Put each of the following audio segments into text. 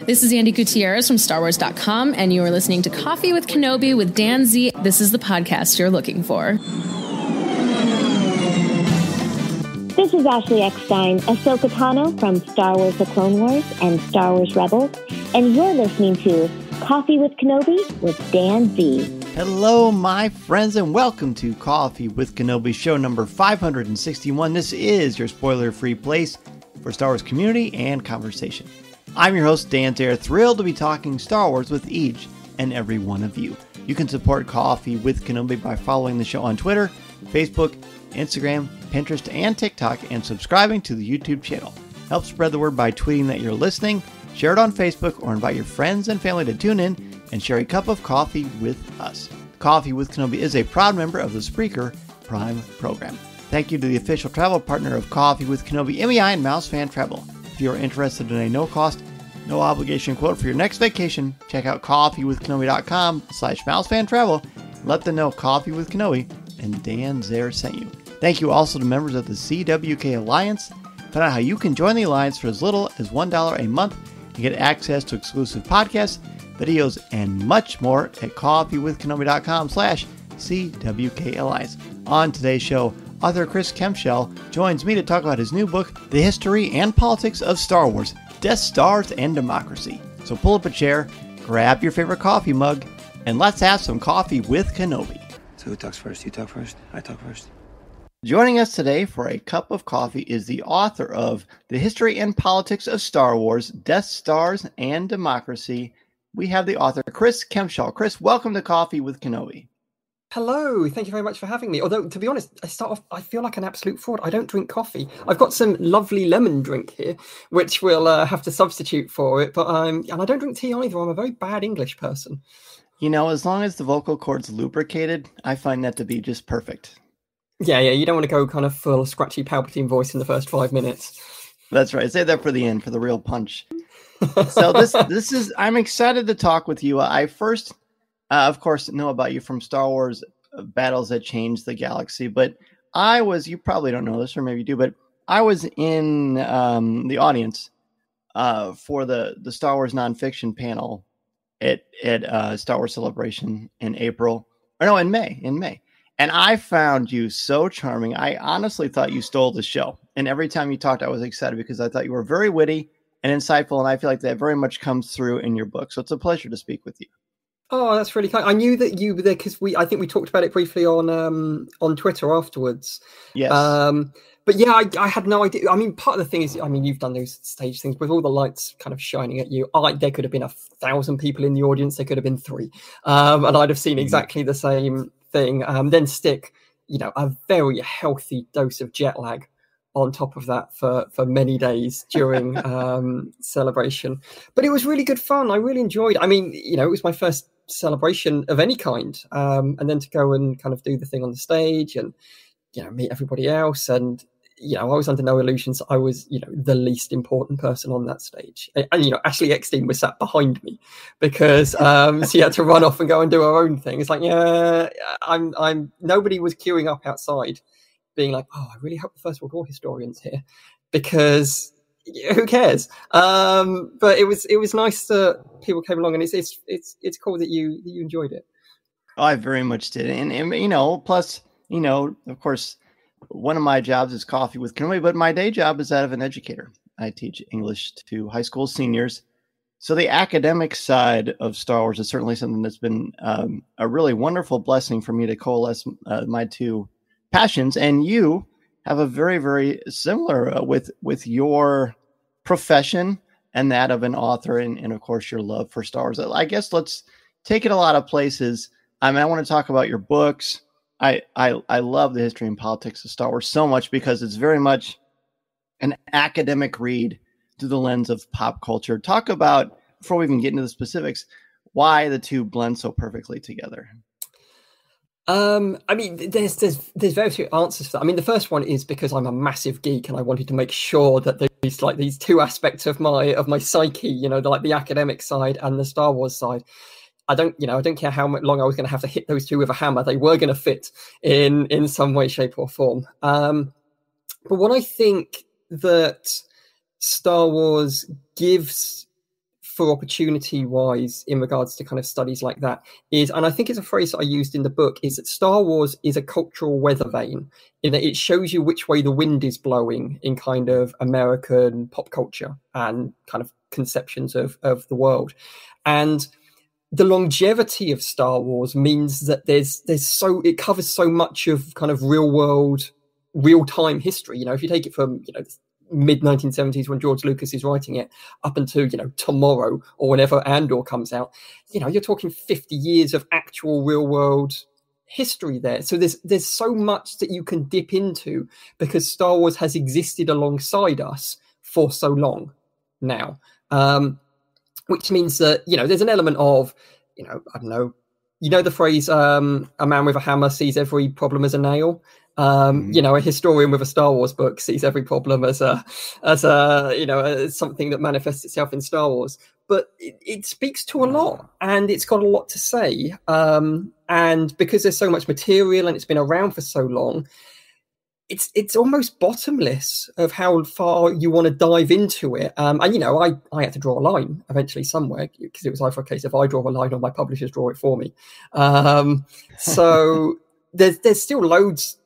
This is Andy Gutierrez from StarWars.com, and you are listening to Coffee with Kenobi with Dan Z. This is the podcast you're looking for. This is Ashley Eckstein, Ahsoka Tano from Star Wars The Clone Wars and Star Wars Rebels, and you're listening to Coffee with Kenobi with Dan Z. Hello, my friends, and welcome to Coffee with Kenobi, show number 561. This is your spoiler-free place for Star Wars community and conversation. I'm your host, Dan Zare, thrilled to be talking Star Wars with each and every one of you. You can support Coffee with Kenobi by following the show on Twitter, Facebook, Instagram, Pinterest, and TikTok, and subscribing to the YouTube channel. Help spread the word by tweeting that you're listening, share it on Facebook, or invite your friends and family to tune in and share a cup of coffee with us. Coffee with Kenobi is a proud member of the Spreaker Prime program. Thank you to the official travel partner of Coffee with Kenobi, MEI and Mouse Fan Travel. If you're interested in a no-cost, no-obligation quote for your next vacation, check out coffeewithkenobi.com/mousefantravel. Let them know Coffee with Kenobi and Dan Zare sent you. Thank you also to members of the CWK Alliance. Find out how you can join the Alliance for as little as $1 a month and get access to exclusive podcasts, videos, and much more at coffeewithkenobi.com/CWK Alliance. On today's show, author Chris Kempshall joins me to talk about his new book, The History and Politics of Star Wars, Death Stars and Democracy. So pull up a chair, grab your favorite coffee mug, and let's have some coffee with Kenobi. So who talks first? You talk first? I talk first. Joining us today for a cup of coffee is the author of The History and Politics of Star Wars, Death Stars and Democracy. We have the author, Chris Kempshall. Chris, welcome to Coffee with Kenobi. Hello, thank you very much for having me. Although, to be honest, I feel like an absolute fraud. I don't drink coffee. I've got some lovely lemon drink here, which we'll have to substitute for it. But and I don't drink tea either. I'm a very bad English person. You know, as long as the vocal cords lubricated, I find that to be just perfect. Yeah, you don't want to go kind of full scratchy Palpatine voice in the first 5 minutes. That's right. Save that for the end, for the real punch. So this is, I'm excited to talk with you. I first, of course, know about you from Star Wars Battles That Changed the Galaxy, but you probably don't know this, or maybe you do, but I was in the audience for the Star Wars nonfiction panel at Star Wars Celebration in May. And I found you so charming. I honestly thought you stole the show. And every time you talked, I was excited because I thought you were very witty and insightful. And I feel like that very much comes through in your book. So it's a pleasure to speak with you. Oh, that's really kind. I knew that you were there because I think we talked about it briefly on Twitter afterwards. Yes. But yeah, I had no idea. I mean, part of the thing is, I mean, you've done those stage things with all the lights kind of shining at you. There could have been 1,000 people in the audience. There could have been 3. And I'd have seen exactly the same thing. Then stick, a very healthy dose of jet lag on top of that for many days during celebration. But it was really good fun. I really enjoyed. I mean, it was my first celebration of any kind. And then to go and kind of do the thing on the stage and, meet everybody else. And, I was under no illusions I was, the least important person on that stage. And, Ashley Eckstein was sat behind me because she had to run off and go and do her own thing. It's like, nobody was queuing up outside being like, oh, I really hope the First World War historian's here, because who cares? But it was nice that people came along, and it's cool that you enjoyed it. Oh, I very much did. And plus, of course, one of my jobs is Coffee with Kenobi, but my day job is that of an educator. I teach English to high school seniors. So the academic side of Star Wars is certainly something that's been a really wonderful blessing for me to coalesce my two passions. And you have a very, very similar with your profession and that of an author, and of course your love for Star Wars. I guess let's take it a lot of places. I mean, I want to talk about your books. I love the history and politics of Star Wars so much because it's very much an academic read through the lens of pop culture. Talk about, before we even get into the specifics, why the two blend so perfectly together. I mean, there's very few answers for that. I mean, the first one is because I'm a massive geek and I wanted to make sure that there's like these two aspects of my psyche, the academic side and the Star Wars side. I don't care how long I was going to have to hit those two with a hammer. They were going to fit in some way, shape, or form. But what I think that Star Wars gives for opportunity wise in regards to kind of studies like that is, and I think it's a phrase that I used in the book, is that Star Wars is a cultural weather vane, in that it shows you which way the wind is blowing in kind of American pop culture and kind of conceptions of the world. And the longevity of Star Wars means that it covers so much of kind of real time history. If you take it from, mid 1970s when George Lucas is writing it up until, tomorrow or whenever Andor comes out, you're talking 50 years of actual real world history there. So there's so much that you can dip into because Star Wars has existed alongside us for so long now. Which means that, there's an element of, I don't know, the phrase, a man with a hammer sees every problem as a nail. A historian with a Star Wars book sees every problem as something that manifests itself in Star Wars. But it speaks to a lot, and it's got a lot to say. And because there's so much material and it's been around for so long, it's almost bottomless of how far you want to dive into it. And I had to draw a line eventually somewhere, because it was either a case of I draw a line or my publishers draw it for me. So there's still loads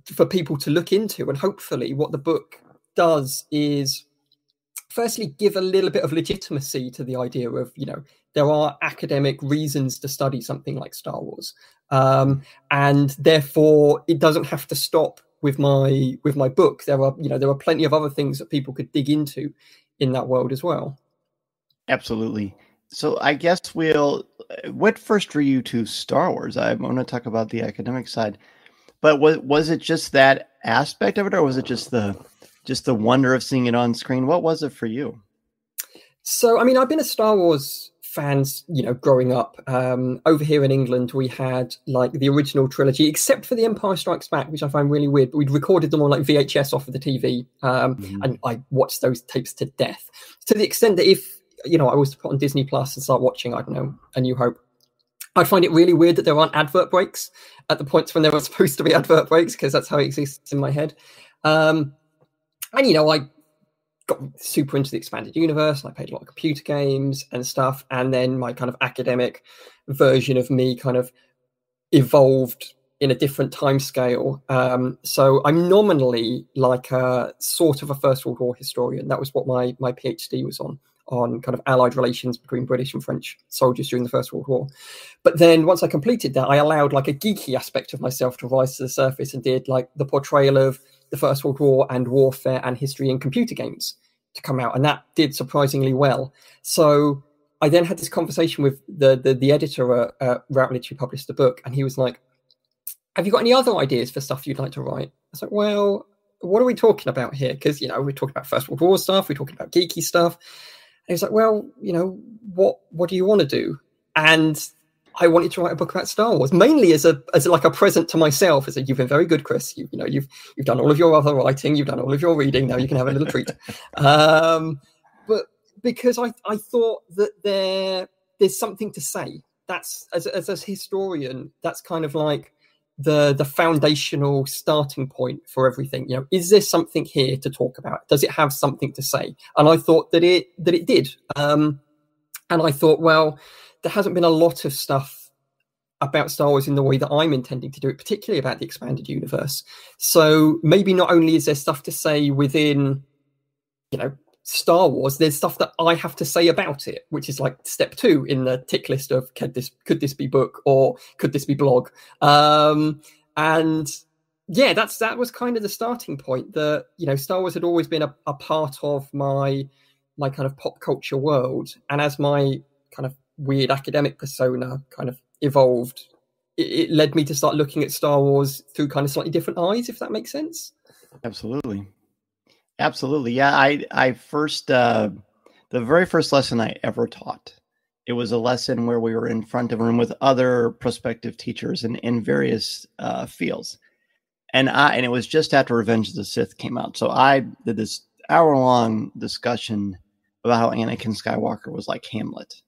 for people to look into, and hopefully what the book does is firstly give a little bit of legitimacy to the idea of, there are academic reasons to study something like Star Wars, and therefore it doesn't have to stop with my book. There are plenty of other things that people could dig into in that world as well. Absolutely. So I guess what first drew you to Star Wars? I'm going to talk about the academic side, but was it just that aspect of it, or was it just the wonder of seeing it on screen? What was it for you? So, I've been a Star Wars fan, growing up. Over here in England, we had like the original trilogy, except for The Empire Strikes Back, which I find really weird. But we'd recorded them on like VHS off of the TV, and I watched those tapes to death, to the extent that if I was to put on Disney Plus and start watching, I don't know, A New Hope, I'd find it really weird that there aren't advert breaks at the points when there were supposed to be advert breaks, because that's how it exists in my head. And I got super into the expanded universe, and I played a lot of computer games and stuff. And then my kind of academic version of me kind of evolved in a different time scale. So I'm nominally like a sort of a First World War historian. That was what my PhD was on kind of allied relations between British and French soldiers during the First World War. But then once I completed that, I allowed like a geeky aspect of myself to rise to the surface, and did like the portrayal of the First World War and warfare and history in computer games to come out. And that did surprisingly well. So I then had this conversation with the editor at Routledge who published the book. And he was like, have you got any other ideas for stuff you'd like to write? I was like, well, what are we talking about here? Because, we're talking about First World War stuff. We're talking about geeky stuff. And he was like, well, what do you want to do? And I wanted to write a book about Star Wars, mainly as like a present to myself. As you've been very good, Chris. You've done all of your other writing, you've done all of your reading. Now you can have a little treat. But because I thought that there's something to say. That's as a historian, that's kind of like the foundational starting point for everything. Is there something here to talk about? Does it have something to say? And I thought that it did. And I thought, well, there hasn't been a lot of stuff about Star Wars in the way that I'm intending to do it, particularly about the expanded universe. So maybe not only is there stuff to say within, Star Wars, there's stuff that I have to say about it, which is like step 2 in the tick list of could this be book or could this be blog? And yeah, that was kind of the starting point. That Star Wars had always been a part of my kind of pop culture world, and as my kind of weird academic persona kind of evolved, it led me to start looking at Star Wars through kind of slightly different eyes, if that makes sense. Absolutely. Yeah, I first the very first lesson I ever taught, it was a lesson where we were in front of a room with other prospective teachers in various fields, and it was just after Revenge of the Sith came out. So I did this hour-long discussion about how Anakin Skywalker was like Hamlet.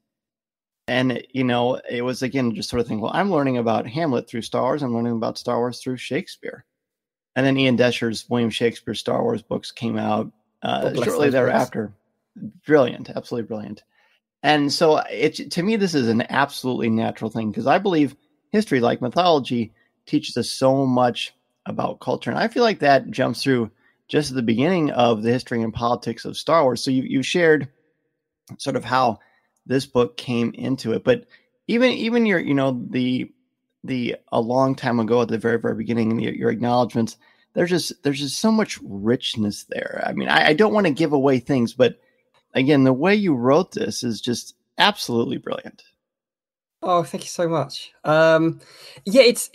And, it was, again, just sort of thinking, well, I'm learning about Hamlet through Star Wars. I'm learning about Star Wars through Shakespeare. And then Ian Desher's William Shakespeare Star Wars books came out shortly thereafter. Brilliant. Absolutely brilliant. And so to me, this is an absolutely natural thing because I believe history, like mythology, teaches us so much about culture. And I feel like that jumps through just at the beginning of the history and politics of Star Wars. So you shared sort of how this book came into it, but even your, the a long time ago at the very, very beginning, your acknowledgments, there's just so much richness there. I mean, I don't want to give away things, but again, the way you wrote this is just absolutely brilliant. Oh, thank you so much. Yeah, it's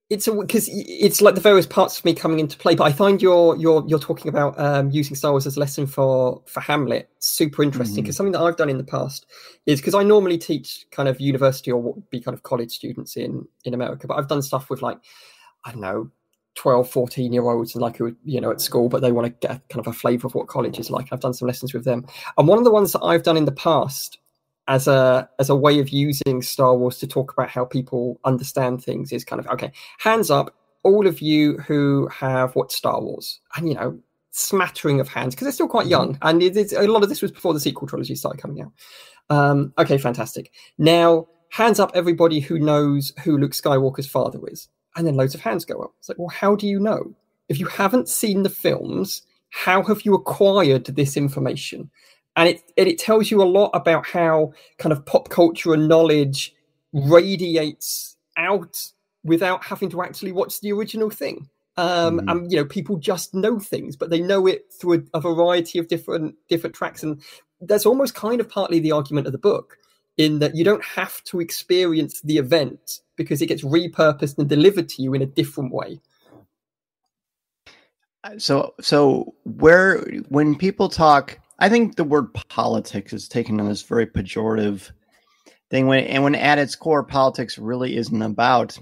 because it's like the various parts of me coming into play. But I find you're talking about using Star Wars as a lesson for Hamlet super interesting, because something that I've done in the past is, because I normally teach kind of university or what would be kind of college students in America, but I've done stuff with, like, I don't know, 12, 14-year-olds, and like, who are, at school, but they want to get kind of a flavor of what college is like. I've done some lessons with them, and one of the ones that I've done in the past as a way of using Star Wars to talk about how people understand things is kind of, okay, hands up, all of you who have watched Star Wars, and smattering of hands, because they're still quite young, and a lot of this was before the sequel trilogy started coming out. Okay, fantastic. Now, hands up everybody who knows who Luke Skywalker's father is. And then loads of hands go up. It's like, well, how do you know? If you haven't seen the films, how have you acquired this information? And it tells you a lot about how kind of pop culture and knowledge radiates out without having to actually watch the original thing. And people just know things, but they know it through a variety of different tracks. And that's almost kind of partly the argument of the book, in that you don't have to experience the event because it gets repurposed and delivered to you in a different way. So when people talk, I think the word politics is taken on this very pejorative thing. When at its core, politics really isn't about.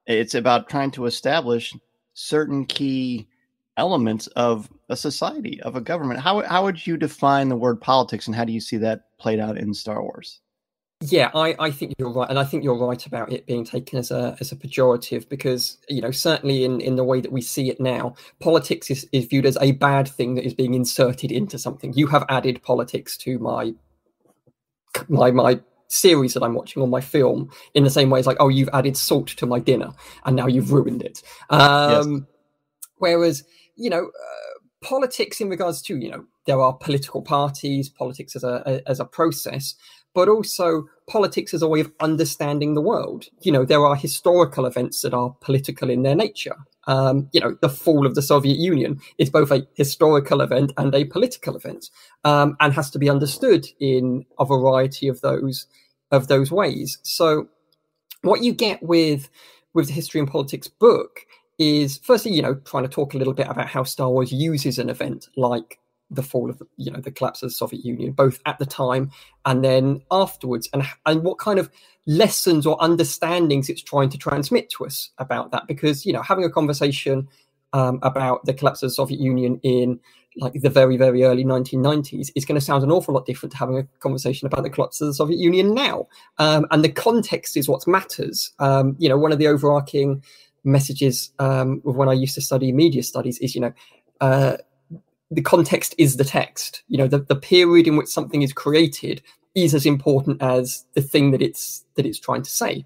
It's about trying to establish certain key elements of a society, of a government. How would you define the word politics, and how do you see that played out in Star Wars? Yeah, I think you're right, and I think you're right about it being taken as a pejorative, because certainly in the way that we see it now, politics is viewed as a bad thing that is being inserted into something. You have added politics to my series that I'm watching, or my film, in the same way as, like, oh, you've added salt to my dinner and now you've ruined it. Yes. Whereas politics in regards to there are political parties, politics as a process, but also politics as a way of understanding the world. There are historical events that are political in their nature. The fall of the Soviet Union is both a historical event and a political event, and has to be understood in a variety of those ways. So what you get with the History and Politics book is, firstly, trying to talk a little bit about how Star Wars uses an event like the fall of the collapse of the Soviet Union, both at the time and then afterwards, and what kind of lessons or understandings it's trying to transmit to us about that. Because having a conversation about the collapse of the Soviet Union in, like, the very, very early 1990s is going to sound an awful lot different to having a conversation about the collapse of the Soviet Union now. And the context is what matters. One of the overarching messages when I used to study media studies is, the context is the text. The period in which something is created is as important as the thing that it's trying to say.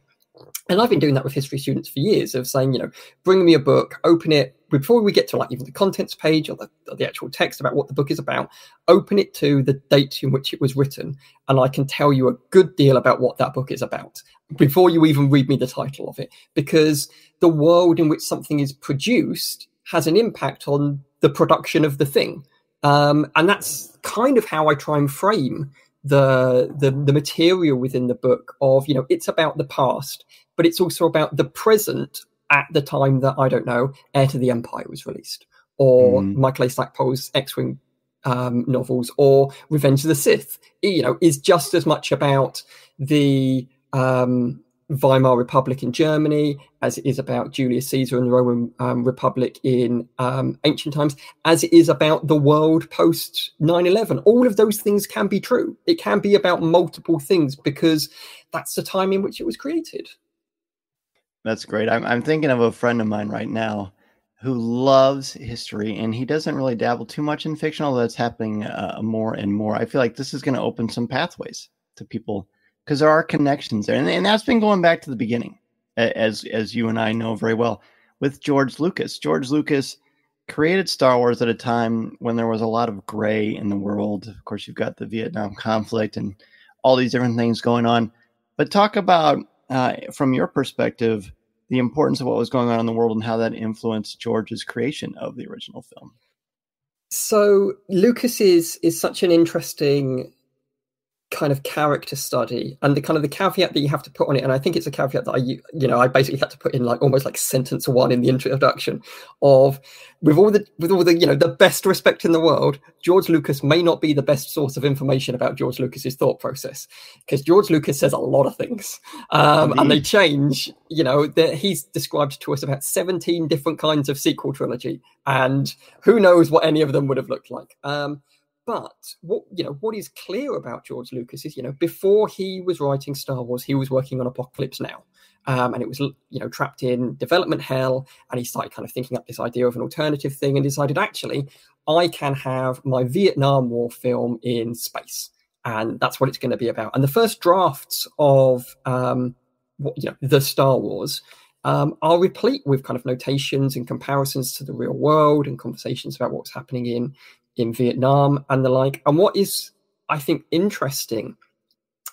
And I've been doing that with history students for years, of saying, bring me a book, open it, before we get to, like, even the contents page or the actual text about what the book is about, open it to the date in which it was written, and I can tell you a good deal about what that book is about before you even read me the title of it, because the world in which something is produced has an impact on the production of the thing. And that's kind of how I try and frame the material within the book of, it's about the past, but it's also about the present at the time that, I don't know, Heir to the Empire was released, or Michael A. Stackpole's X-Wing novels, or Revenge of the Sith, is just as much about the Weimar Republic in Germany as it is about Julius Caesar and the Roman Republic in ancient times, as it is about the world post 9/11. All of those things can be true. It can be about multiple things because that's the time in which it was created. That's great. I'm thinking of a friend of mine right now who loves history, and he doesn't really dabble too much in fiction, although that's happening more and more. I feel like this is going to open some pathways to people, because there are connections there. And that's been going back to the beginning, as you and I know very well, with George Lucas. George Lucas created Star Wars at a time when there was a lot of gray in the world. Of course, you've got the Vietnam conflict and all these different things going on. But talk about, from your perspective, the importance of what was going on in the world and how that influenced George's creation of the original film. So Lucas is such an interesting kind of character study, and the kind of the caveat that you have to put on it, and I think it's a caveat that I basically had to put in like almost like sentence one in the introduction of, with all the the best respect in the world, George Lucas may not be the best source of information about George Lucas's thought process, because George Lucas says a lot of things, and they change. He's described to us about 17 different kinds of sequel trilogy, and who knows what any of them would have looked like. But what is clear about George Lucas is, before he was writing Star Wars, he was working on Apocalypse Now. And it was, trapped in development hell. And he started kind of thinking up this idea of an alternative thing and decided, actually, I can have my Vietnam War film in space. And that's what it's going to be about. And the first drafts of the Star Wars are replete with kind of notations and comparisons to the real world and conversations about what's happening in Vietnam and the like. And what is, I think, interesting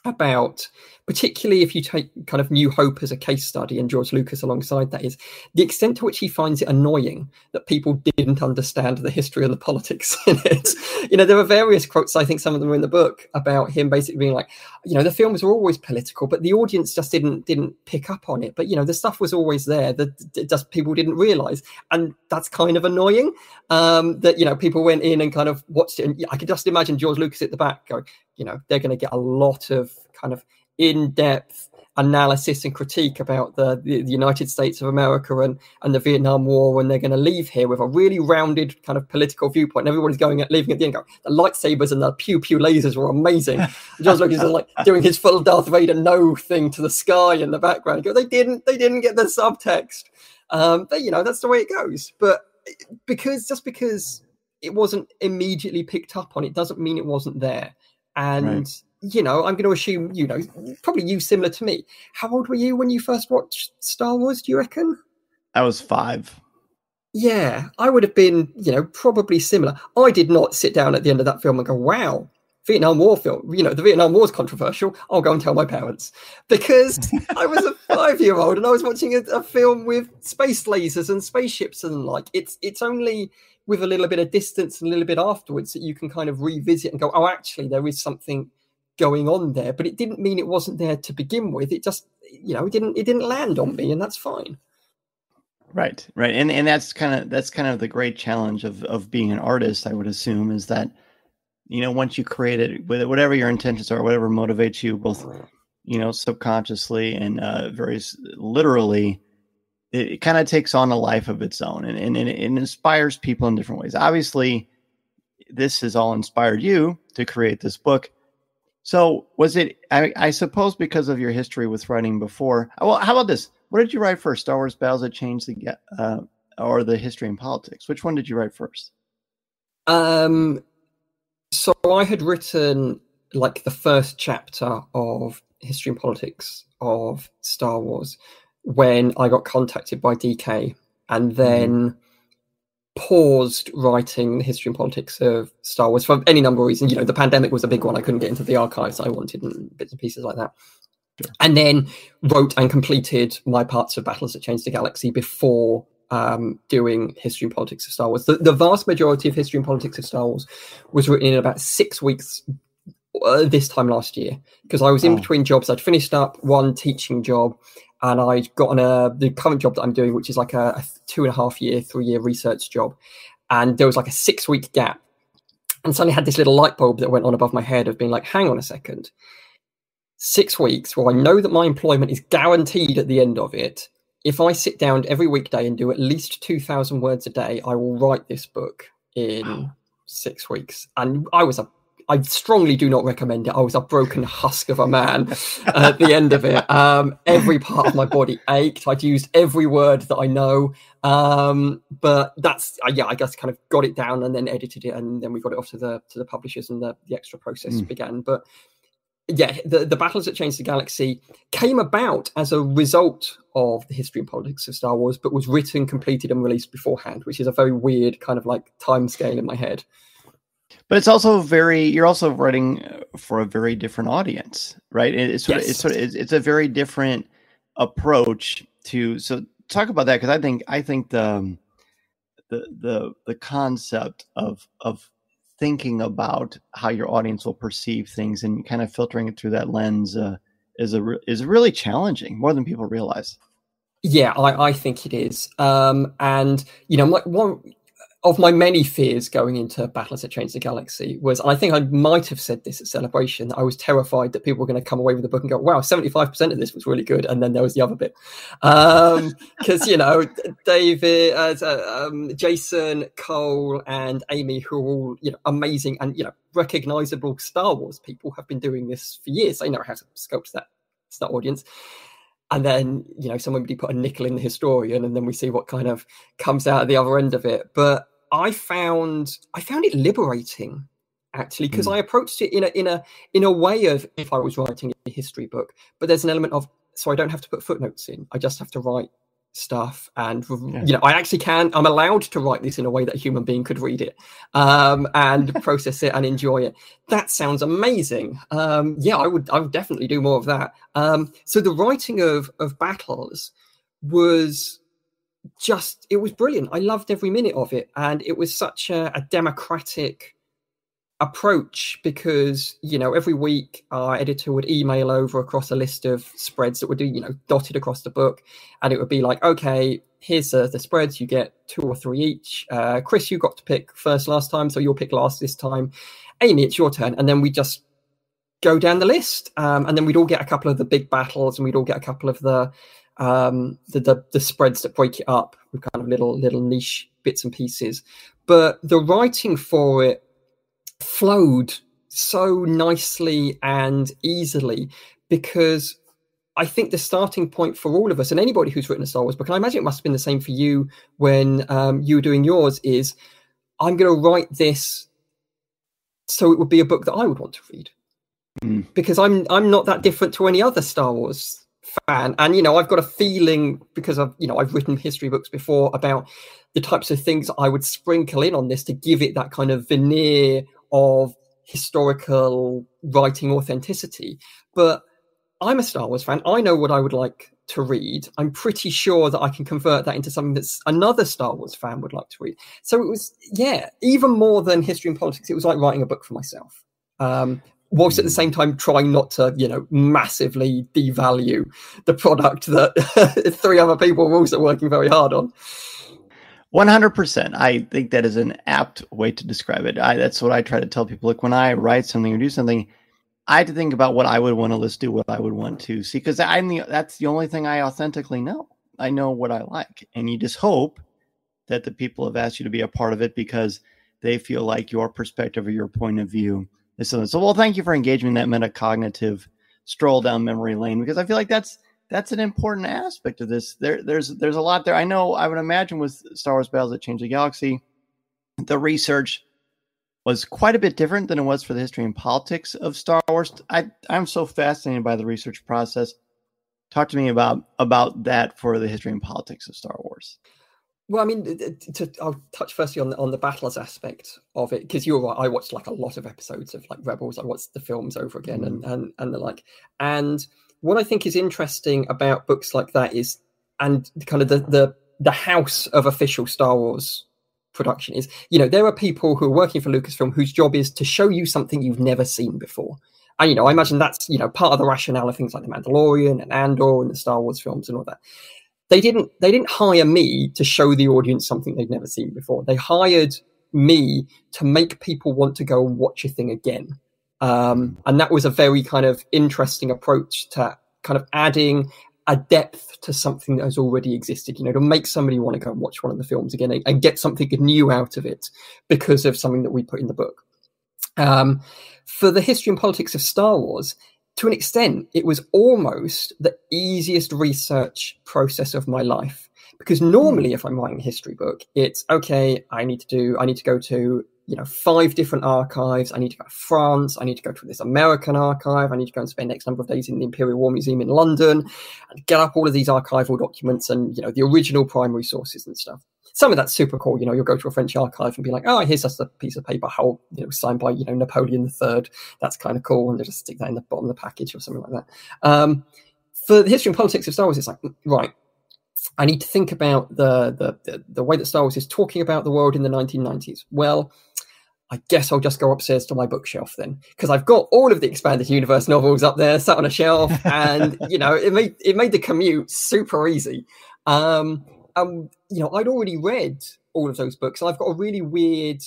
about, particularly if you take kind of New Hope as a case study and George Lucas alongside that, is the extent to which he finds it annoying that people didn't understand the history and the politics in it. There are various quotes, I think some of them are in the book, about him basically being like, the films were always political, but the audience just didn't pick up on it. But, the stuff was always there that just people didn't realize. And that's kind of annoying, that, people went in and kind of watched it. And I could just imagine George Lucas at the back going, they're going to get a lot of kind of in-depth analysis and critique about the United States of America and the Vietnam War, and they're going to leave here with a really rounded kind of political viewpoint. And everybody's leaving at the end going, the lightsabers and the pew-pew lasers were amazing. And George Lucas is like doing his full Darth Vader no thing to the sky in the background. They didn't get the subtext. But that's the way it goes. But because it wasn't immediately picked up on, it doesn't mean it wasn't there. And right. I'm going to assume, probably you similar to me. How old were you when you first watched Star Wars, do you reckon? I was 5. Yeah, I would have been, probably similar. I did not sit down at the end of that film and go, wow, Vietnam War film, the Vietnam War is controversial. I'll go and tell my parents. Because I was a 5-year-old and I was watching a film with space lasers and spaceships and like. It's only with a little bit of distance and a little bit afterwards that you can kind of revisit and go, oh, actually, there is something going on there. But it didn't mean it wasn't there to begin with. It just, it didn't land on me, and that's fine. Right. And that's kind of the great challenge of being an artist, I would assume, is that, once you create it, with whatever your intentions are, whatever motivates you, both, subconsciously and very literally, it kind of takes on a life of its own, and it inspires people in different ways. Obviously, this has all inspired you to create this book. So was it, I suppose, because of your history with writing before? Well, how about this? What did you write first? Star Wars Battles That Changed or the History and Politics? Which one did you write first? So I had written like the first chapter of History and Politics of Star Wars when I got contacted by DK, and then paused writing the History and Politics of Star Wars for any number of reasons. The pandemic was a big one. I couldn't get into the archives I wanted and bits and pieces like that. Sure. And then wrote and completed my parts of Battles That Changed the Galaxy before doing History and Politics of Star Wars. The vast majority of History and Politics of Star Wars was written in about 6 weeks this time last year, because I was in between jobs. I'd finished up one teaching job, and I'd got on the current job that I'm doing, which is like a 2.5-year, 3-year research job. And there was like a 6-week gap. And suddenly had this little light bulb that went on above my head of being like, hang on a second. 6 weeks, well, I know that my employment is guaranteed at the end of it. If I sit down every weekday and do at least 2,000 words a day, I will write this book in 6 weeks. And I strongly do not recommend it. I was a broken husk of a man at the end of it. Every part of my body ached. I'd used every word that I know. But that's, I guess kind of got it down and then edited it. And then we got it off to the publishers, and the extra process began. But yeah, the battles that changed the galaxy came about as a result of the history and politics of Star Wars, but was written, completed, and released beforehand, which is a very weird kind of like time scale in my head. But it's also you're also writing for a very different audience, right? It's a very different approach to. So talk about that, because I think the concept of thinking about how your audience will perceive things and kind of filtering it through that lens is really challenging, more than people realize. Yeah, I think it is. And one of my many fears going into Battles That Changed the Galaxy was, and I think I might have said this at Celebration, I was terrified that people were going to come away with the book and go, wow, 75% of this was really good. And then there was the other bit. Because, David, Jason, Cole, and Amy, who are all, amazing and, recognizable Star Wars people, have been doing this for years. They know how to sculpt that audience. And then, somebody put a nickel in the historian, and then we see what kind of comes out at the other end of it. But I found it liberating, actually, because I approached it in a way of if I was writing a history book. But there's an element of, so I don't have to put footnotes in. I just have to write stuff, and I actually I'm allowed to write this in a way that a human being could read it and process it and enjoy it. That sounds amazing. I would definitely do more of that. So the writing of Battles was it was brilliant. I loved every minute of it, and it was such a democratic approach, because every week our editor would email over across a list of spreads that would do dotted across the book, and it would be like, okay, here's the spreads, you get 2 or 3 each. Chris, you got to pick first last time, so you'll pick last this time. Amy, it's your turn. And then we just go down the list, and then we'd all get a couple of the big battles, and we'd all get a couple of the spreads that break it up with kind of little niche bits and pieces. But the writing for it flowed so nicely and easily, because I think the starting point for all of us, and anybody who's written a Star Wars book, and I imagine it must have been the same for you when you were doing yours, is I'm going to write this so it would be a book that I would want to read. Because I'm not that different to any other Star Wars fan, and I've got a feeling, because I've written history books before, about the types of things I would sprinkle in on this to give it that kind of veneer of historical writing authenticity. But I'm a Star Wars fan. I know what I would like to read. I'm pretty sure that I can convert that into something that's another Star Wars fan would like to read. So it was, even more than history and politics, it was like writing a book for myself. Whilst at the same time trying not to, massively devalue the product that 3 other people were also working very hard on. 100%. I think that is an apt way to describe it. That's what I try to tell people. Look, when I write something or do something, I have to think about what I would want to listen to, what I would want to see, because that's the only thing I authentically know. I know what I like. And you just hope that the people have asked you to be a part of it because they feel like your perspective or your point of view is something. So, well, thank you for engaging in that metacognitive stroll down memory lane, because I feel like that's an important aspect of this. There's a lot there. I would imagine with Star Wars Battles That Changed the Galaxy, the research was quite a bit different than it was for the history and politics of Star Wars. I'm so fascinated by the research process. Talk to me about that for the history and politics of Star Wars. Well, I mean, I'll touch firstly on the battles aspect of it, because you're right. I watched like a lot of episodes of like Rebels. I watched the films over again and the like. And what I think is interesting about books like that is, and kind of the house of official Star Wars production is, there are people who are working for Lucasfilm whose job is to show you something you've never seen before. And, I imagine that's, part of the rationale of things like The Mandalorian and Andor and the Star Wars films and all that. They didn't hire me to show the audience something they'd never seen before. They hired me to make people want to go and watch a thing again. And that was a very kind of interesting approach to kind of adding a depth to something that has already existed, to make somebody want to go and watch one of the films again and get something new out of it because of something that we put in the book. For the history and politics of Star Wars, to an extent, it was almost the easiest research process of my life. Because normally, if I'm writing a history book, it's okay. I need to go to 5 different archives. I need to go to France. I need to go to this American archive. I need to go and spend X number of days in the Imperial War Museum in London and get up all of these archival documents and, the original primary sources and stuff. Some of that's super cool. You'll go to a French archive and be like, oh, here's just a piece of paper signed by, Napoleon III. That's kind of cool. And they'll just stick that in the bottom of the package or something like that. For the history and politics of Star Wars, it's like, right, I need to think about the way that Star Wars is talking about the world in the 1990s. Well, I guess I'll just go upstairs to my bookshelf then, because I've got all of the expanded universe novels up there, sat on a shelf, and it made the commute super easy. I'd already read all of those books, and I've got a really weird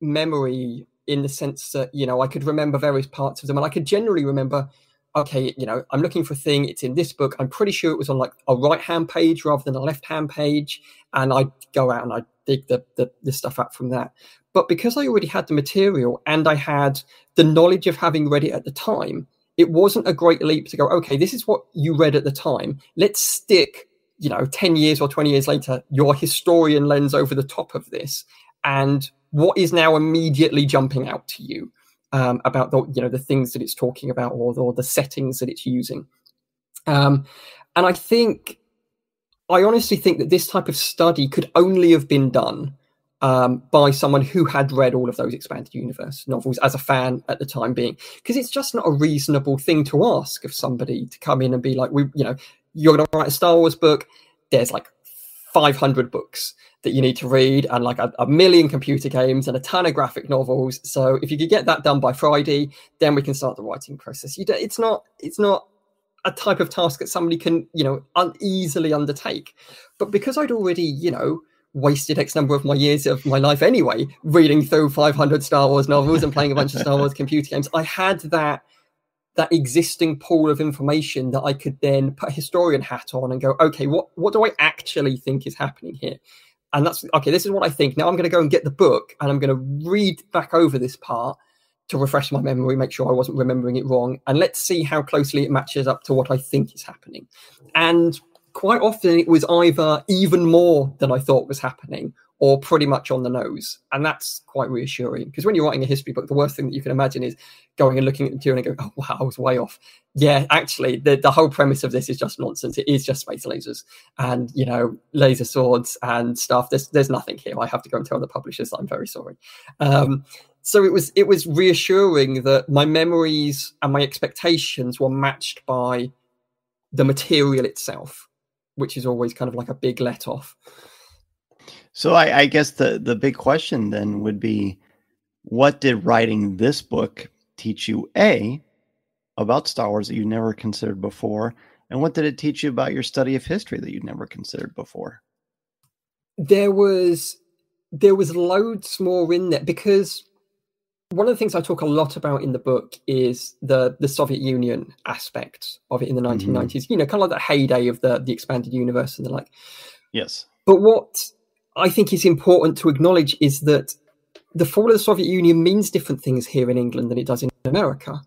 memory in the sense that I could remember various parts of them, and I could generally remember, okay, I'm looking for a thing, it's in this book. I'm pretty sure it was on like a right-hand page rather than a left-hand page. And I'd go out and I'd dig the stuff up from that. But because I already had the material and I had the knowledge of having read it at the time, it wasn't a great leap to go, okay, this is what you read at the time. Let's stick, 10 years or 20 years later, your historian lens over the top of this. And what is now immediately jumping out to you about the things that it's talking about or the settings that it's using. And I honestly think that this type of study could only have been done by someone who had read all of those expanded universe novels as a fan at the time being, because it's just not a reasonable thing to ask of somebody to come in and be like, you're going to write a Star Wars book. There's like 500 books that you need to read and like a million computer games and a ton of graphic novels. So if you could get that done by Friday, then we can start the writing process. It's not a type of task that somebody can, easily undertake. But because I'd already, wasted X number of my years of my life anyway, reading through 500 Star Wars novels and playing a bunch of Star Wars computer games, I had that existing pool of information that I could then put a historian hat on and go, okay, what do I actually think is happening here? And that's, okay, this is what I think. Now I'm going to go and get the book and I'm going to read back over this part to refresh my memory, make sure I wasn't remembering it wrong. And let's see how closely it matches up to what I think is happening. And quite often it was either even more than I thought was happening or pretty much on the nose. And that's quite reassuring, because when you're writing a history book, the worst thing that you can imagine is going and looking at the material and going, oh, wow, I was way off. Yeah, actually, the whole premise of this is just nonsense. It is just space lasers and, laser swords and stuff. There's nothing here. I have to go and tell the publishers that I'm very sorry. So it was reassuring that my memories and my expectations were matched by the material itself, which is always kind of like a big let off. So I guess the big question then would be, what did writing this book teach you, A, about Star Wars that you never considered before? And what did it teach you about your study of history that you'd never considered before? There was loads more in there, because one of the things I talk a lot about in the book is the Soviet Union aspect of it in the 1990s, kind of like the heyday of the expanded universe and the like. Yes. But what I think is important to acknowledge is that the fall of the Soviet Union means different things here in England than it does in America.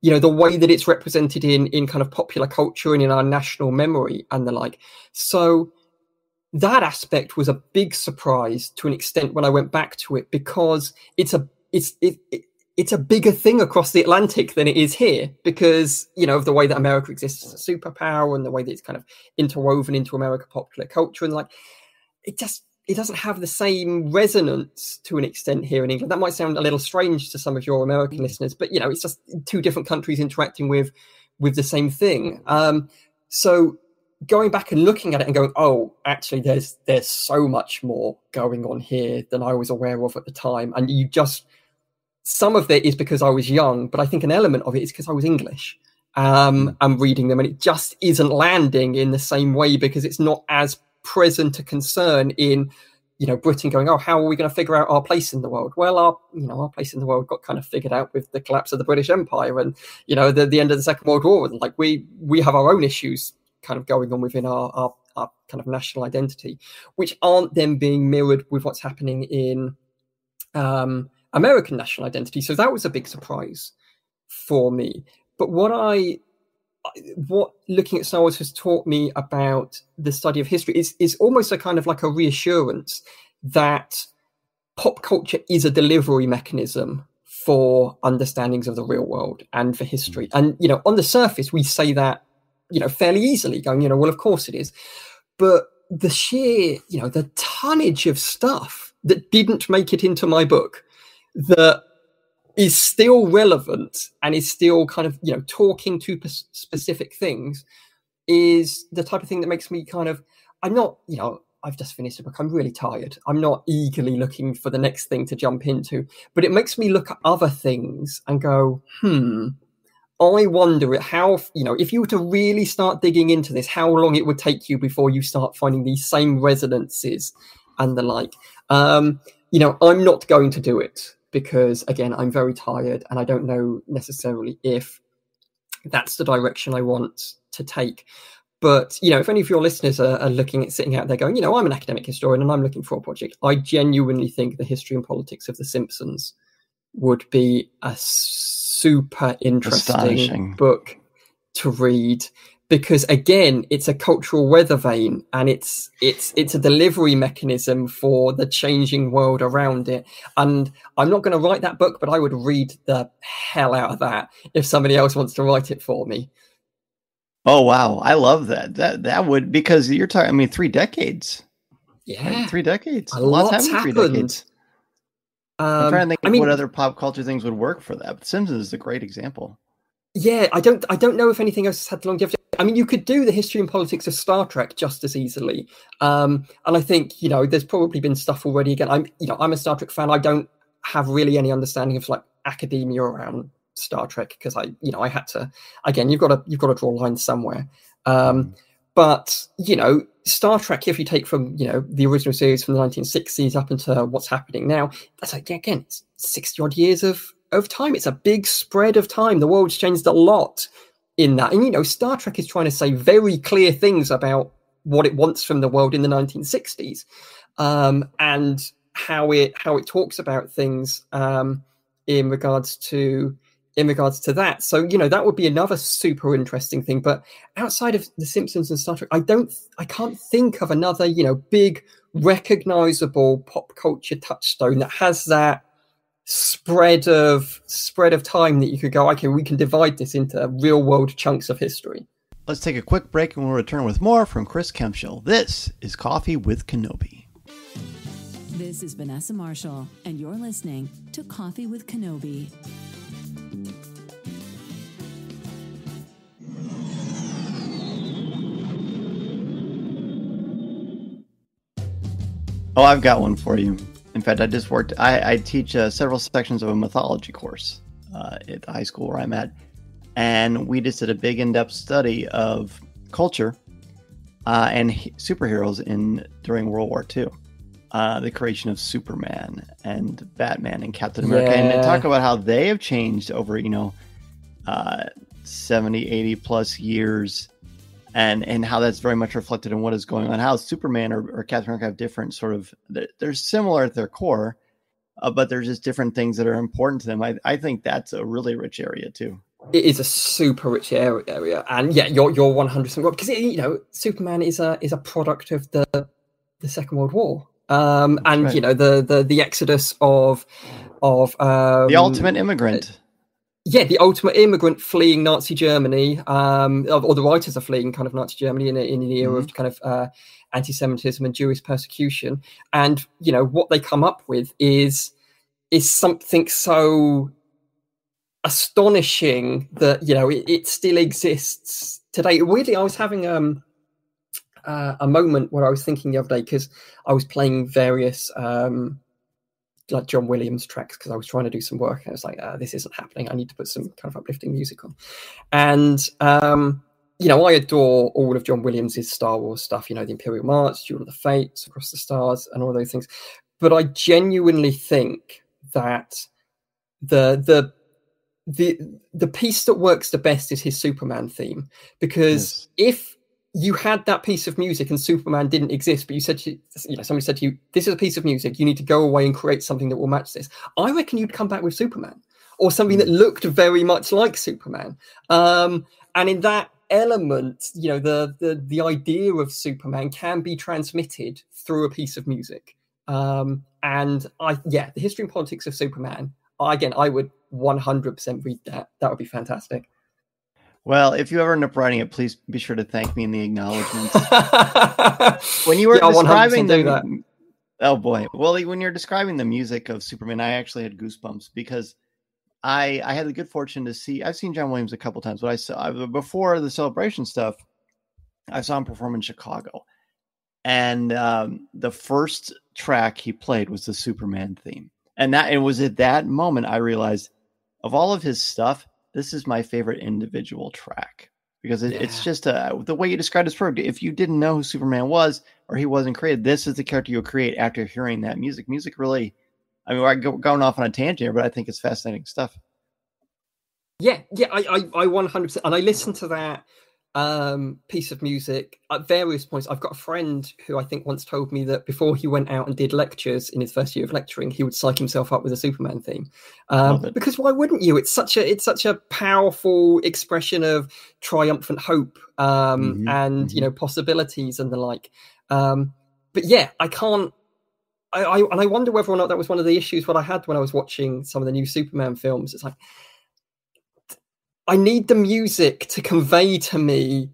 The way that it's represented in kind of popular culture and in our national memory and the like. So that aspect was a big surprise to an extent when I went back to it, because it's a bigger thing across the Atlantic than it is here, because, of the way that America exists as a superpower and the way that it's kind of interwoven into American popular culture. And like, it doesn't have the same resonance to an extent here in England. That might sound a little strange to some of your American listeners, but, it's just two different countries interacting with the same thing. So going back and looking at it and going, oh, actually, there's so much more going on here than I was aware of at the time. And some of it is because I was young, but I think an element of it is because I was English. I'm reading them and it just isn't landing in the same way, because it's not as present a concern in, Britain going, oh, how are we going to figure out our place in the world? Well, our place in the world got kind of figured out with the collapse of the British Empire and, the end of the Second World War. And like we have our own issues kind of going on within our kind of national identity, which aren't then being mirrored with what's happening in American national identity. So that was a big surprise for me. But what looking at Star Wars has taught me about the study of history is almost a kind of like a reassurance that pop culture is a delivery mechanism for understandings of the real world and for history. And, you know, on the surface, we say that, you know, fairly easily, going, you know, well, of course it is. But the sheer, you know, the tonnage of stuff that didn't make it into my book that is still relevant and is still kind of, you know, talking to specific things is the type of thing that makes me kind of, I'm not, you know, I've just finished a book. I'm really tired. I'm not eagerly looking for the next thing to jump into, but it makes me look at other things and go, I wonder how, you know, if you were to really start digging into this, how long it would take you before you start finding these same resonances and the like. You know, I'm not going to do it because, again, I'm very tired and I don't know necessarily if that's the direction I want to take. But, you know, if any of your listeners are looking at sitting out there going, you know, I'm an academic historian and I'm looking for a project, I genuinely think The History and Politics of The Simpsons would be a super interesting book to read because, again, it's a cultural weather vane and it's a delivery mechanism for the changing world around it. And I'm not going to write that book, but I would read the hell out of that if somebody else wants to write it for me. Oh, wow. I love that. That would, because you're talking, I mean, 3 decades. Yeah. Right? 3 decades. A lot's happened in 3 decades. I'm trying to think of what other pop culture things would work for that. But Simpsons is a great example. Yeah, I don't know if anything else has had longevity. I mean, you could do The History and Politics of Star Trek just as easily. And I think, you know, there's probably been stuff already. Again, I'm a Star Trek fan. I don't have really any understanding of like academia around Star Trek because I had to, again, you've got to draw lines somewhere. But, you know, Star Trek, if you take from, you know, the original series from the 1960s up into what's happening now, that's like, again, it's 60 odd years of time. It's a big spread of time. The world's changed a lot in that. And, you know, Star Trek is trying to say very clear things about what it wants from the world in the 1960s, and how it talks about things in regards to that. So, you know, that would be another super interesting thing. But outside of The Simpsons and Star Trek, I can't think of another, you know, big recognizable pop culture touchstone that has that spread of time that you could go, okay, we can divide this into real world chunks of history. Let's take a quick break and we'll return with more from Chris Kempshall. This is Coffee with Kenobi. This is Vanessa Marshall, and you're listening to Coffee with Kenobi. Oh, I've got one for you. In fact, I teach several sections of a mythology course at the high school where I'm at. And we just did a big in-depth study of culture and superheroes during World War II. The creation of Superman and Batman and Captain America. And talk about how they have changed over, 70, 80 plus years. And how that's very much reflected in what is going on. How Superman or Captain America have different sort of, they're similar at their core, but there's just different things that are important to them. I think that's a really rich area too. It is a super rich area, and yeah, you're 100% right, because Superman is a product of the Second World War, and right. The exodus of the ultimate immigrant. Yeah, the ultimate immigrant fleeing Nazi Germany, or the writers are fleeing kind of Nazi Germany in the era of kind of anti-Semitism and Jewish persecution. And, what they come up with is something so astonishing that, it still exists today. Weirdly, I was having a moment where I was thinking the other day, because I was playing various like John Williams tracks, because I was trying to do some work and I was like, this isn't happening. I need to put some kind of uplifting music on. And, I adore all of John Williams's Star Wars stuff, the Imperial March, Duel of the Fates, Across the Stars, and all those things. But I genuinely think that the piece that works the best is his Superman theme, because if you had that piece of music and Superman didn't exist, but somebody said to you, this is a piece of music, you need to go away and create something that will match this, I reckon you'd come back with Superman, or something that looked very much like Superman. And in that element, the idea of Superman can be transmitted through a piece of music. And the history and politics of Superman. I would 100% read that. That would be fantastic. Well, if you ever end up writing it, please be sure to thank me in the acknowledgments. When you were describing the, oh boy, well, when you're describing the music of Superman, I actually had goosebumps because I had the good fortune to see. I've seen John Williams a couple times, but I saw before the Celebration stuff. I saw him perform in Chicago, and the first track he played was the Superman theme, and it was at that moment I realized, of all of his stuff, this is my favorite individual track because it's just the way you described his perfect. If you didn't know who Superman was or he wasn't created, this is the character you'll create after hearing that music. Music really, I mean, we're going off on a tangent here, but I think it's fascinating stuff. I 100%, and I listened to that piece of music at various points. I've got a friend who I think once told me that before he went out and did lectures in his first year of lecturing, he would psych himself up with a Superman theme. Because why wouldn't you? It's such a powerful expression of triumphant hope and possibilities and the like. But yeah, I can't. And I wonder whether or not that was one of the issues what I had when I was watching some of the new Superman films. It's like, I need the music to convey to me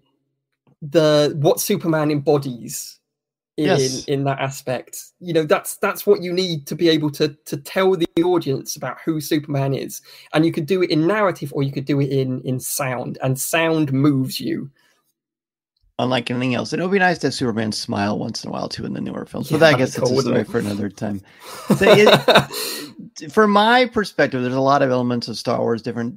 what Superman embodies in that aspect. That's what you need to be able to tell the audience about who Superman is. And you could do it in narrative or you could do it in sound, and sound moves you. Unlike anything else. And it would be nice to have Superman smile once in a while too in the newer films. But I guess that's a story for another time. From my perspective, there's a lot of elements of Star Wars, different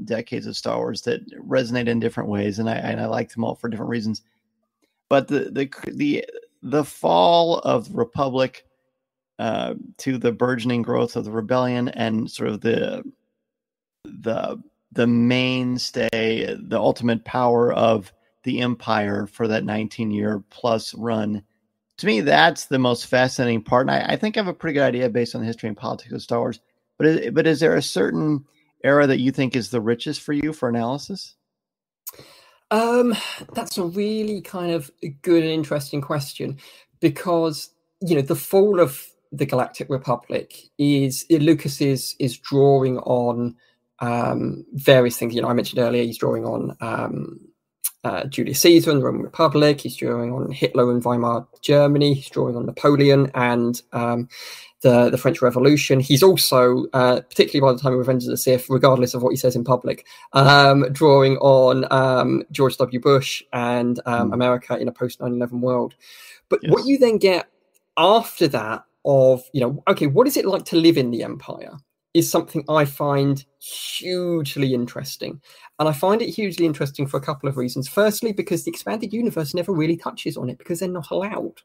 decades of Star Wars that resonate in different ways, and I like them all for different reasons. But the fall of the Republic to the burgeoning growth of the Rebellion and sort of the mainstay, the ultimate power of the Empire for that 19-year plus run. To me, that's the most fascinating part. And I think I have a pretty good idea based on the history and politics of Star Wars. But is there a certain era that you think is the richest for you for analysis? That's a really kind of good and interesting question, because the fall of the Galactic Republic Lucas is drawing on various things. I mentioned earlier he's drawing on Julius Caesar and the Roman Republic. He's drawing on Hitler and Weimar Germany. He's drawing on Napoleon and the French Revolution. He's also, particularly by the time of Revenge of the Sith, regardless of what he says in public, drawing on George W. Bush and America in a post 9/11 world. But what you then get after that of, okay, what is it like to live in the Empire, is something I find hugely interesting. And I find it hugely interesting for a couple of reasons. Firstly, because the expanded universe never really touches on it because they're not allowed.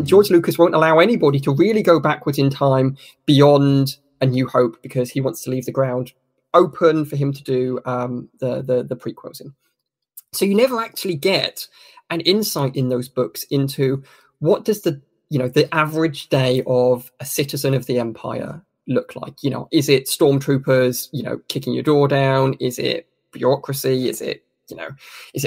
George Lucas won't allow anybody to really go backwards in time beyond A New Hope because he wants to leave the ground open for him to do the prequels in. So you never actually get an insight in those books into what does the average day of a citizen of the Empire look like. Is it stormtroopers, kicking your door down? Is it bureaucracy? Is it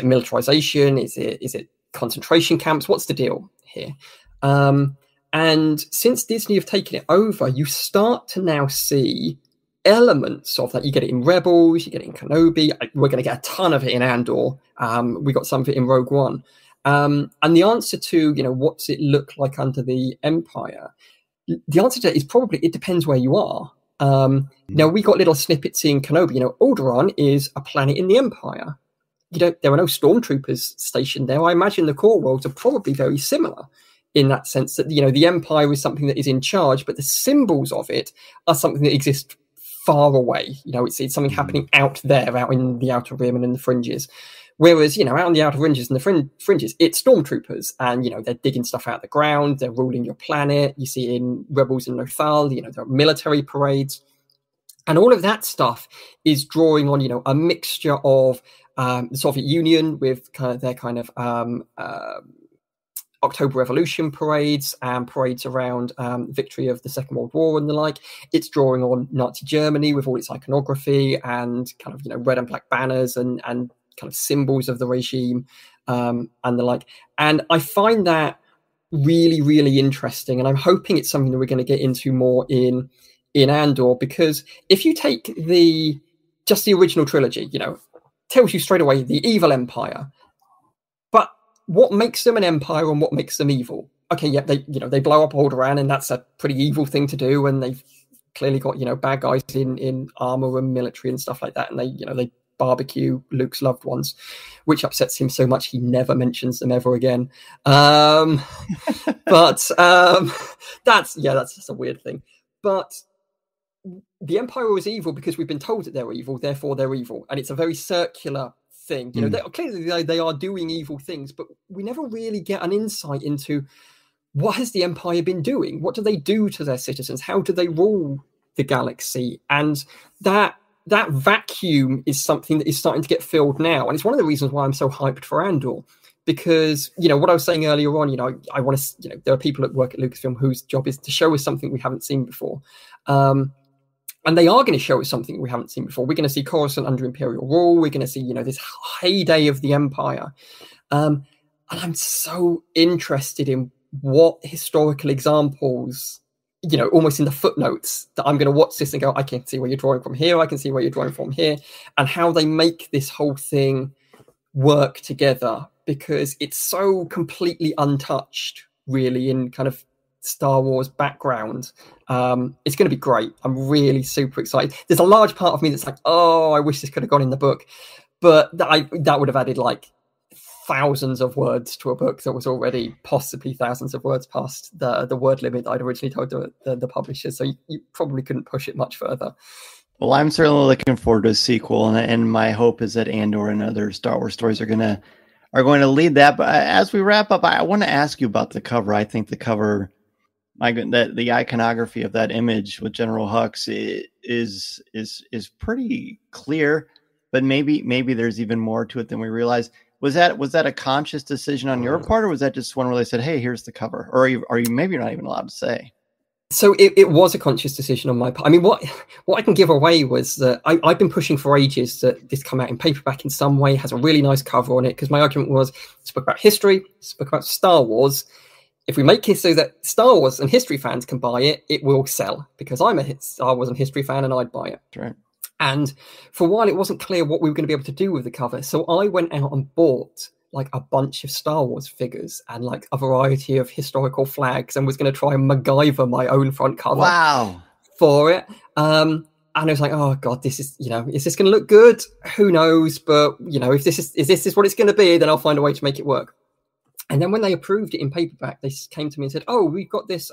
militarization? Is it concentration camps? What's the deal here? And since Disney have taken it over, you start to now see elements of that. You get it in Rebels, you get it in Kenobi. We're going to get a ton of it in Andor. We got some of it in Rogue One. And the answer to, what's it look like under the Empire? The answer to that is probably it depends where you are. Now, we got little snippets in Kenobi. Alderaan is a planet in the Empire. There are no stormtroopers stationed there. I imagine the core worlds are probably very similar in that sense that, the Empire is something that is in charge, but the symbols of it are something that exist far away. It's something happening out there, out in the Outer Rim and in the fringes. Whereas, out in the Outer Fringes and the fringes, it's stormtroopers and, they're digging stuff out of the ground. They're ruling your planet. You see in Rebels and Lothal, there are military parades. And all of that stuff is drawing on, a mixture of the Soviet Union with their October Revolution parades and parades around victory of the Second World War and the like. It's drawing on Nazi Germany with all its iconography and red and black banners and kind of symbols of the regime and the like. And I find that really, really interesting. And I'm hoping it's something that we're going to get into more in Andor, because if you take just the original trilogy, tells you straight away the evil empire. But what makes them an empire and what makes them evil? Okay, yeah, they blow up Alderaan, and that's a pretty evil thing to do, and they've clearly got bad guys in armor and military and stuff like that, and they barbecue Luke's loved ones, which upsets him so much he never mentions them ever again. But that's just a weird thing. But the Empire was evil because we've been told that they're evil, therefore they're evil, and it's a very circular thing. Clearly they are doing evil things, but we never really get an insight into what has the Empire been doing? What do they do to their citizens? How do they rule the galaxy? And that vacuum is something that is starting to get filled now. And it's one of the reasons why I'm so hyped for Andor, because, what I was saying earlier on, I want to, there are people that work at Lucasfilm whose job is to show us something we haven't seen before. And they are going to show us something we haven't seen before. We're going to see Coruscant under Imperial rule. We're going to see, this heyday of the Empire. And I'm so interested in what historical examples, almost in the footnotes, that I'm going to watch this and go, I can see where you're drawing from here. I can see where you're drawing from here, and how they make this whole thing work together, because it's so completely untouched, really, in kind of Star Wars background. It's going to be great. I'm really super excited. There's a large part of me that's like, oh, I wish this could have gone in the book, but that would have added like thousands of words to a book that was already possibly thousands of words past the word limit I'd originally told the publishers. So you probably couldn't push it much further. Well, I'm certainly looking forward to a sequel, and my hope is that Andor and other Star Wars stories are going to lead that. But as we wrap up, I want to ask you about the cover. I think the cover, the iconography of that image with General Hux is pretty clear, but maybe there's even more to it than we realize. Was that a conscious decision on your part, or was that just one where they said, "Hey, here's the cover"? Or are you maybe you're not even allowed to say? So it was a conscious decision on my part. I mean, what I can give away was that I've been pushing for ages that this come out in paperback in some way, has a really nice cover on it, because my argument was, it's a book about history, it's a book about Star Wars. If we make it so that Star Wars and history fans can buy it, it will sell, because I'm a Star Wars and history fan and I'd buy it. That's right. And for a while, it wasn't clear what we were going to be able to do with the cover. So I went out and bought like a bunch of Star Wars figures and like a variety of historical flags, and was going to try and MacGyver my own front cover for it. And I was like, oh God, this is, is this going to look good? Who knows? But, if this is what it's going to be, then I'll find a way to make it work. And then when they approved it in paperback, they came to me and said, oh, we've got this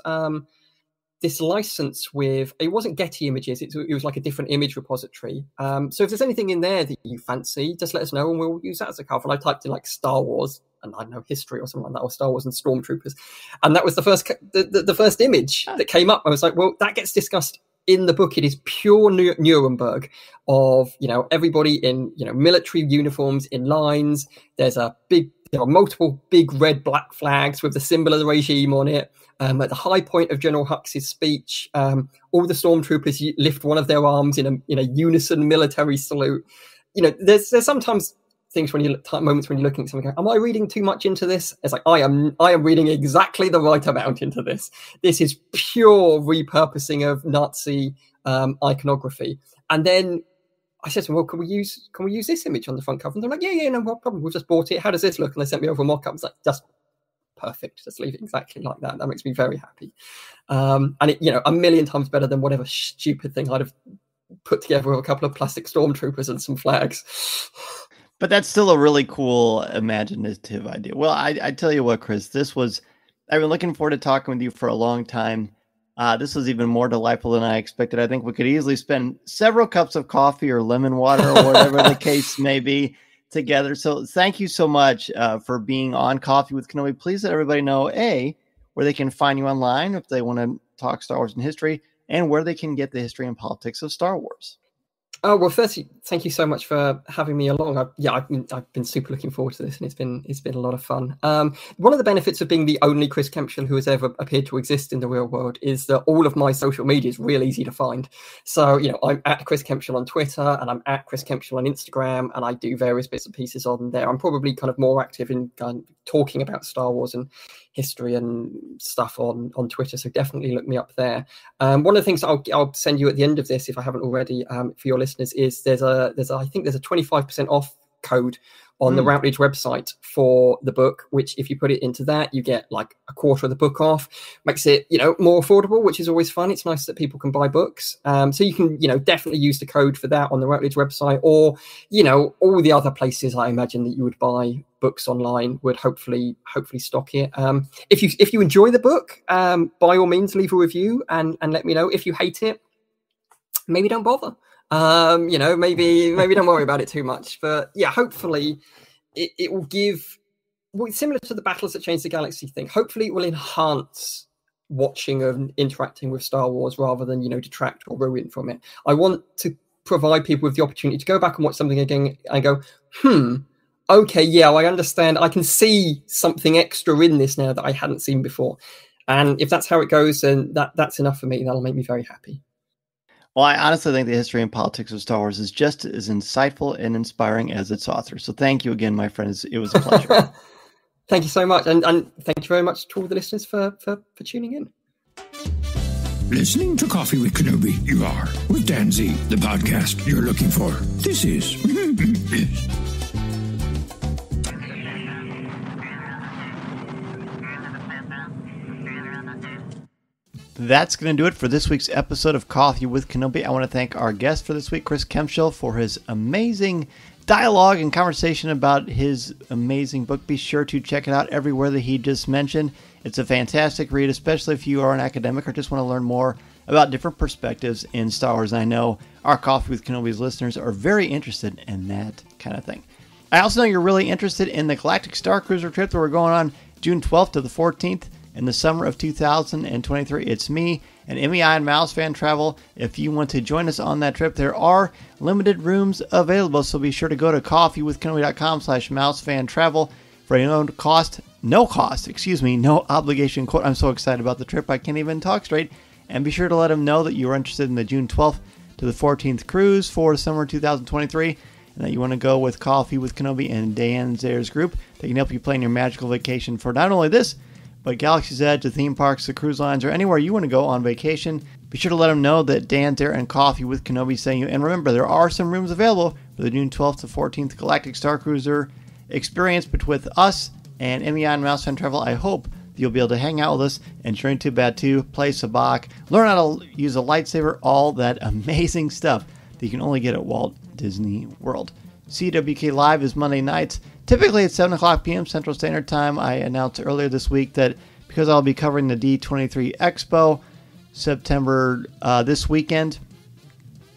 this license with, it wasn't Getty Images, it was like a different image repository. So if there's anything in there that you fancy, just let us know and we'll use that as a cover. And I typed in like Star Wars and I don't know, history or something like that, or Star Wars and Stormtroopers. And that was the first image that came up. I was like, well, that gets discussed in the book. It is pure Nuremberg of, everybody in, military uniforms in lines. There are multiple big red black flags with the symbol of the regime on it. At the high point of General Hux's speech, all the stormtroopers lift one of their arms in a unison military salute. There's sometimes things moments when you're looking at something, am I reading too much into this? It's like, I am reading exactly the right amount into this. This is pure repurposing of Nazi iconography. And then I said to them, well, can we use this image on the front cover? And they're like, yeah, no problem. We've just bought it. How does this look? And they sent me over a mock-up. I was like, just perfect. Just leave it exactly like that. That makes me very happy. And it, a million times better than whatever stupid thing I'd have put together with a couple of plastic stormtroopers and some flags. But that's still a really cool, imaginative idea. Well, I tell you what, Chris, I've been looking forward to talking with you for a long time. This was even more delightful than I expected. I think we could easily spend several cups of coffee or lemon water or whatever the case may be together. So thank you so much for being on Coffee with Kenobi. Please let everybody know, where they can find you online if they want to talk Star Wars and history, and where they can get the history and politics of Star Wars. Oh, well, firstly, thank you so much for having me along. I've been super looking forward to this, and it's been a lot of fun. One of the benefits of being the only Chris Kempshall who has ever appeared to exist in the real world is that all of my social media is real easy to find. So, I'm at Chris Kempshall on Twitter, and I'm at Chris Kempshall on Instagram, and I do various bits and pieces on there. I'm probably kind of more active in talking about Star Wars and history and stuff on Twitter, so definitely look me up there. One of the things I'll send you at the end of this, if I haven't already, for your listeners, is there's a 25% off code on the Routledge website for the book, which if you put it into that, you get like a quarter of the book off. Makes it more affordable, which is always fun. It's nice that people can buy books, so you can definitely use the code for that on the Routledge website, or all the other places I imagine that you would buy books online would hopefully stock it. If you enjoy the book, by all means leave a review and let me know. If you hate it, maybe don't bother. Maybe don't worry about it too much. But yeah, hopefully it will give, similar to the Battles That Changed the Galaxy thing, hopefully it will enhance watching and interacting with Star Wars rather than detract or ruin from it. I want to provide people with the opportunity to go back and watch something again and go, okay, yeah, I understand. I can see something extra in this now that I hadn't seen before. And if that's how it goes, then that's enough for me. That'll make me very happy. Well, I honestly think the history and politics of Star Wars is just as insightful and inspiring as its author. So thank you again, my friends. It was a pleasure. Thank you so much. And thank you very much to all the listeners for tuning in. Listening to Coffee with Kenobi, you are, with Dan Z, the podcast you're looking for. This is... That's going to do it for this week's episode of Coffee with Kenobi. I want to thank our guest for this week, Chris Kempshall, for his amazing dialogue and conversation about his amazing book. Be sure to check it out everywhere that he just mentioned. It's a fantastic read, especially if you are an academic or just want to learn more about different perspectives in Star Wars. And I know our Coffee with Kenobi's listeners are very interested in that kind of thing. I also know you're really interested in the Galactic Star Cruiser trip that we're going on June 12th to the 14th. In the summer of 2023, it's me and MEI and Mouse Fan Travel. If you want to join us on that trip, there are limited rooms available, so be sure to go to coffeewithkenobi.com/mousefantravel for no obligation quote. I'm so excited about the trip, I can't even talk straight. And be sure to let them know that you're interested in the June 12th to the 14th cruise for summer 2023, and that you want to go with Coffee with Kenobi and Dan Zayer's group. They can help you plan your magical vacation for not only this, but Galaxy's Edge, the theme parks, the cruise lines, or anywhere you want to go on vacation. Be sure to let them know that Dan Zayer and Coffee with Kenobi sent you. And remember, there are some rooms available for the June 12th to 14th Galactic Star Cruiser experience with us and MEI and Mouse Fan Travel. I hope you'll be able to hang out with us and train to Batu, play sabacc, learn how to use a lightsaber, all that amazing stuff that you can only get at Walt Disney World. CWK Live is Monday nights. Typically at 7 o'clock p.m. Central Standard Time. I announced earlier this week that because I'll be covering the D23 Expo September this weekend,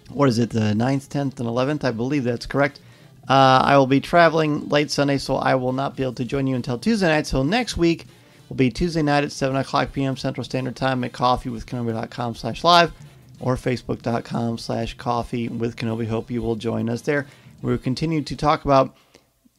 what is it, the 9th, 10th, and 11th? I believe that's correct. I will be traveling late Sunday, so I will not be able to join you until Tuesday night. So next week will be Tuesday night at 7 o'clock p.m. Central Standard Time at coffeewithkenobi.com/live or facebook.com/coffeewithkenobi. Hope you will join us there. We will continue to talk about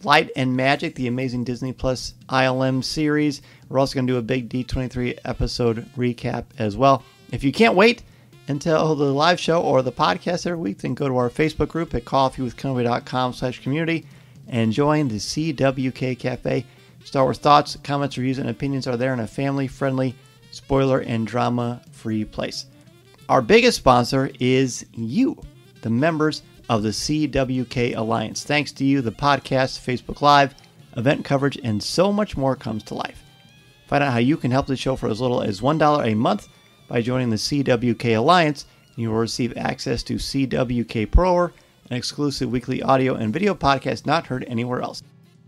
Light and Magic, the amazing Disney Plus ILM series. We're also going to do a big D23 episode recap as well. If you can't wait until the live show or the podcast every week, then go to our Facebook group at coffeewithkenobi.com/community and join the CWK Cafe. Star Wars thoughts, comments, reviews, and opinions are there in a family-friendly, spoiler and drama-free place. Our biggest sponsor is you, the members of the CWK Alliance. Thanks to you, the podcast, Facebook Live, event coverage, and so much more comes to life. Find out how you can help the show for as little as $1 a month by joining the CWK Alliance. You will receive access to CWK Pro, an exclusive weekly audio and video podcast not heard anywhere else.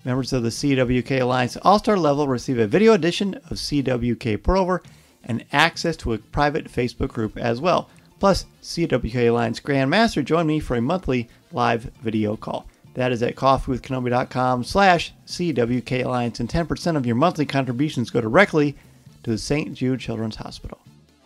Members of the CWK Alliance All-Star level receive a video edition of CWK Pro and access to a private Facebook group as well. Plus, CWK Alliance Grandmaster join me for a monthly live video call. That is at coffeewithkenobi.com/CWK Alliance, and 10% of your monthly contributions go directly to the St. Jude Children's Hospital.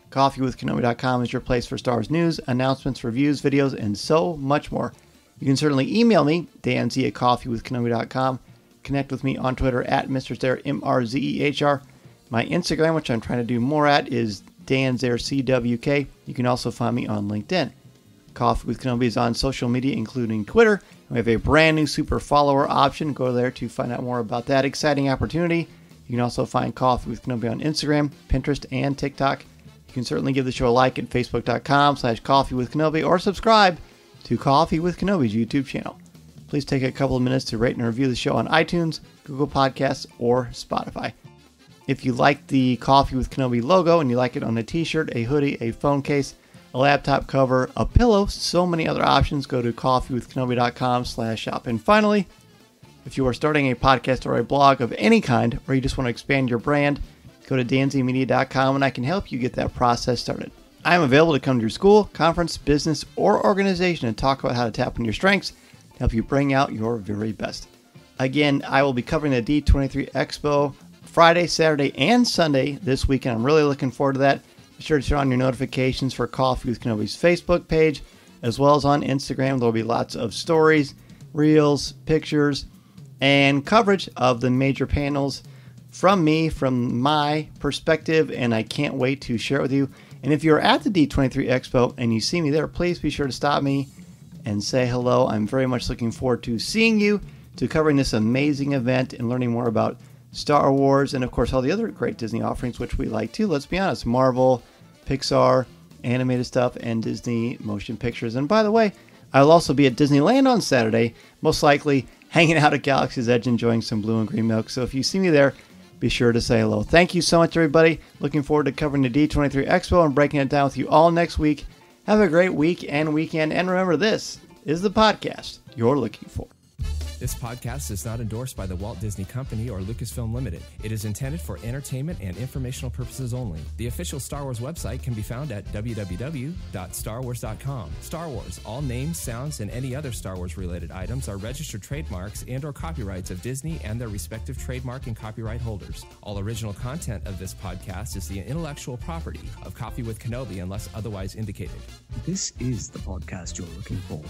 Coffeewithkenobi.com is your place for Star Wars news, announcements, reviews, videos, and so much more. You can certainly email me, danz@coffeewithkenobi.com. Connect with me on Twitter at Mr. Zare, MRZEHR. My Instagram, which I'm trying to do more at, is danzare CWK. You can also find me on LinkedIn. Coffee with Kenobi is on social media, including Twitter. We have a brand new super follower option. Go there to find out more about that exciting opportunity. You can also find Coffee with Kenobi on Instagram, Pinterest, and TikTok. You can certainly give the show a like at facebook.com/coffeewithkenobi or subscribe to Coffee with Kenobi's YouTube channel. Please take a couple of minutes to rate and review the show on iTunes, Google Podcasts, or Spotify. If you like the Coffee with Kenobi logo and you like it on a t-shirt, a hoodie, a phone case, a laptop cover, a pillow, so many other options, go to coffeewithkenobi.com/shop. And finally, if you are starting a podcast or a blog of any kind, or you just want to expand your brand, go to danzmedia.com and I can help you get that process started. I am available to come to your school, conference, business, or organization and talk about how to tap into your strengths to help you bring out your very best. Again, I will be covering the D23 Expo Friday, Saturday, and Sunday this weekend. I'm really looking forward to that. Be sure to turn on your notifications for Coffee with Kenobi's Facebook page, as well as on Instagram. There will be lots of stories, reels, pictures, and coverage of the major panels from me, from my perspective, and I can't wait to share it with you. And if you're at the D23 Expo and you see me there, please be sure to stop me and say hello. I'm very much looking forward to seeing you, to covering this amazing event and learning more about Star Wars and, of course, all the other great Disney offerings, which we like too. Let's be honest, Marvel, Pixar, animated stuff, and Disney motion pictures. And by the way, I'll also be at Disneyland on Saturday, most likely hanging out at Galaxy's Edge, enjoying some blue and green milk. So if you see me there, be sure to say hello. Thank you so much, everybody. Looking forward to covering the D23 Expo and breaking it down with you all next week. Have a great week and weekend. And remember, this is the podcast you're looking for. This podcast is not endorsed by the Walt Disney Company or Lucasfilm Limited. It is intended for entertainment and informational purposes only. The official Star Wars website can be found at www.starwars.com. Star Wars, all names, sounds, and any other Star Wars related items are registered trademarks and/or copyrights of Disney and their respective trademark and copyright holders. All original content of this podcast is the intellectual property of Coffee with Kenobi unless otherwise indicated. This is the podcast you're looking for.